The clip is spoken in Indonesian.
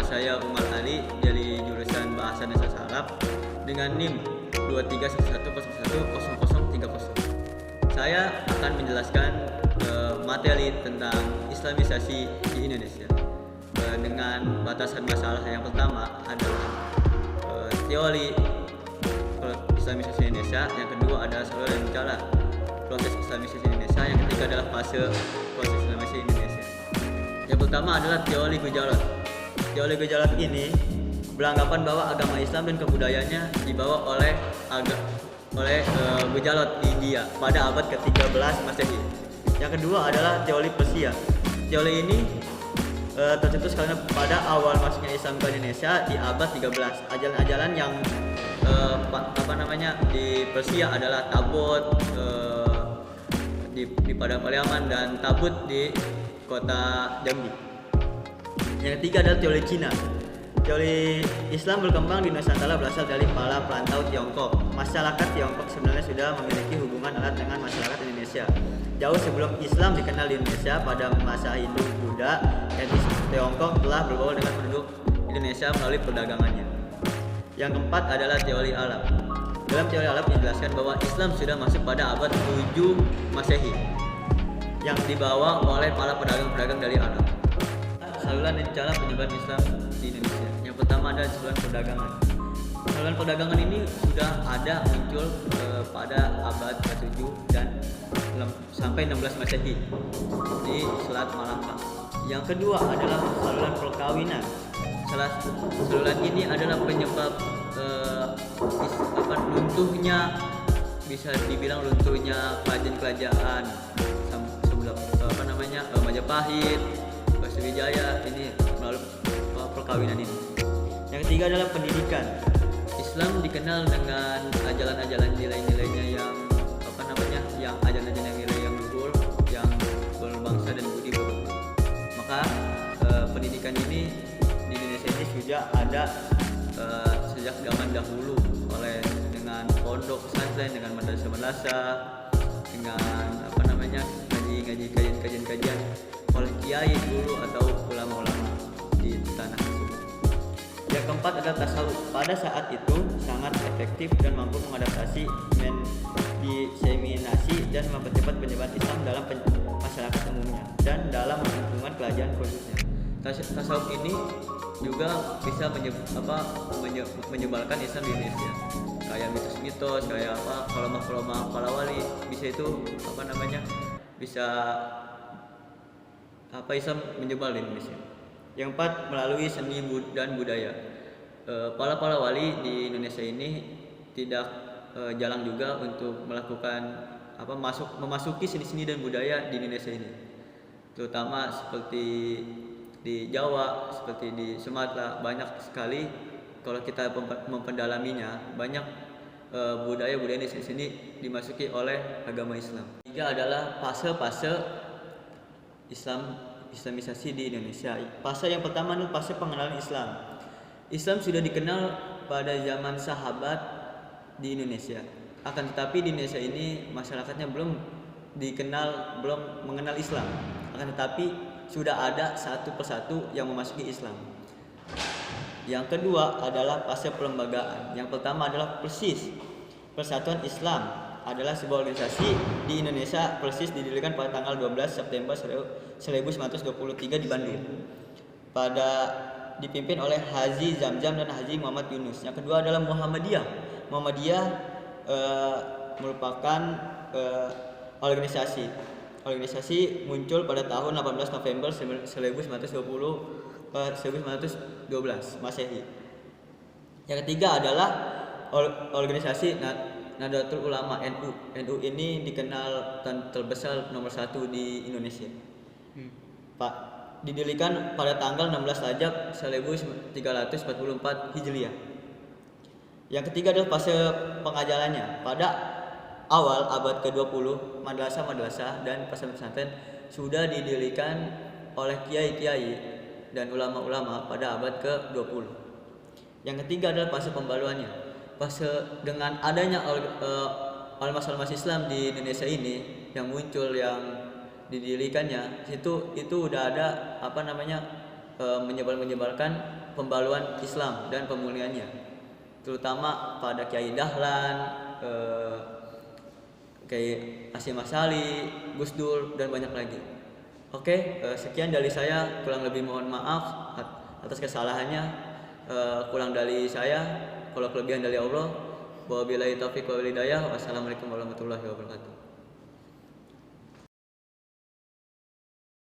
saya Umar Ali dari jurusan Bahasa dan Sastra Arab dengan NIM 2311010030. Saya akan menjelaskan materi tentang Islamisasi di Indonesia dengan batasan masalah yang pertama adalah teori Islamisasi Indonesia, yang kedua adalah saluran dan cara proses Islamisasi Indonesia, yang ketiga adalah fase proses Islamisasi Indonesia. Yang pertama adalah teori Gujarat. Teori Gujarat ini beranggapan bahwa agama Islam dan kebudayaannya dibawa oleh Gujarat India pada abad ke-13 Masehi. Yang kedua adalah teori Persia. Teori ini tercetus karena pada awal masuknya Islam ke Indonesia di abad 13. Ajaran-ajaran yang di Persia adalah tabut di Padang Pariaman dan tabut di kota Jambi. Yang ketiga adalah teori Cina. Teori Islam berkembang di Nusantara berasal dari para perantau Tiongkok. Masyarakat Tiongkok sebenarnya sudah memiliki hubungan erat dengan masyarakat Indonesia. Jauh sebelum Islam dikenal di Indonesia, pada masa Hindu Buddha, etnis Tiongkok telah bergaul dengan penduduk Indonesia melalui perdagangannya. Yang keempat adalah teori Arab. Dalam teori Arab dijelaskan bahwa Islam sudah masuk pada abad 7 Masehi yang dibawa oleh para pedagang-pedagang dari Arab. Saluran dan cara penyebaran Islam di Indonesia. Yang pertama adalah saluran perdagangan. Saluran perdagangan ini sudah ada muncul pada abad ke-7 dan sampai 16 Masehi di Selat Malaka. Yang kedua adalah saluran perkawinan. Saluran ini adalah penyebab runtuhnya, bisa dibilang runtuhnya kerajaan-kerajaan sebelum Majapahit, Sriwijaya, ini melalui perkawinan ini. Yang ketiga adalah pendidikan. Islam dikenal dengan ajaran-ajaran nilai-nilainya yang ajaran-ajaran nilai yang luhur, yang berbangsa dan budi pekerti. Maka pendidikan ini di Indonesia ini sudah ada sejak zaman dahulu dengan pondok pesantren, dengan madrasah-madrasah, dengan ngaji kajian oleh kiai dulu atau ulama-ulama di tanah tersebut. Yang keempat adalah tasawuf. Pada saat itu sangat efektif dan mampu mengadaptasi, mendiseminasi dan mempercepat penyebaran Islam dalam masyarakat umumnya dan dalam lingkungan kerajaan khususnya. Tasawuf ini juga bisa menyebarkan Islam di Indonesia. Kayak mitos-mitos, kayak kolomah-kolomah para wali, bisa itu Islam menyebar di Indonesia. Yang keempat, melalui seni dan budaya. Para wali di Indonesia ini tidak jarang juga untuk melakukan memasuki seni-seni dan budaya di Indonesia ini. Terutama seperti di Jawa, seperti di Sumatera, banyak sekali kalau kita mempendalaminya, banyak budaya-budaya di sini dimasuki oleh agama Islam. Tiga adalah fase-fase Islamisasi di Indonesia. Fase yang pertama adalah fase pengenalan Islam. Islam sudah dikenal pada zaman sahabat di Indonesia. Akan tetapi di Indonesia ini masyarakatnya belum mengenal Islam. Akan tetapi sudah ada satu persatu yang memasuki Islam. Yang kedua adalah fase pelembagaan. Yang pertama adalah PERSIS. Persatuan Islam adalah sebuah organisasi di Indonesia. PERSIS didirikan pada tanggal 12 September 1923 di Bandung. Dipimpin oleh Haji Zamzam dan Haji Muhammad Yunus. Yang kedua adalah Muhammadiyah. Muhammadiyah merupakan organisasi muncul pada tahun 18 November 1912 Masehi. Yang ketiga adalah organisasi Nahdlatul Ulama NU. NU ini dikenal dan terbesar nomor 1 di Indonesia. Didirikan pada tanggal 16 Rajab 1344 Hijriah. Yang ketiga adalah fase pengajarannya. Pada awal abad ke-20, madrasah-madrasah dan pesantren sudah didirikan oleh kiai-kiai dan ulama-ulama pada abad ke-20. Yang ketiga adalah fase pembaruannya. Fase dengan adanya ormas-ormas Islam di Indonesia ini yang muncul, yang didirikannya, itu udah ada menyebarkan pembaluan Islam dan pemulihannya, terutama pada Kiai Dahlan, Kiai Hasyim Asy'ari, Gus Dur, dan banyak lagi. Oke, sekian dari saya, kurang lebih mohon maaf atas kesalahannya. Kurang dari saya, kalau kelebihan dari Allah. Wabillahi taufiq wal hidayah. Wassalamualaikum warahmatullahi wabarakatuh.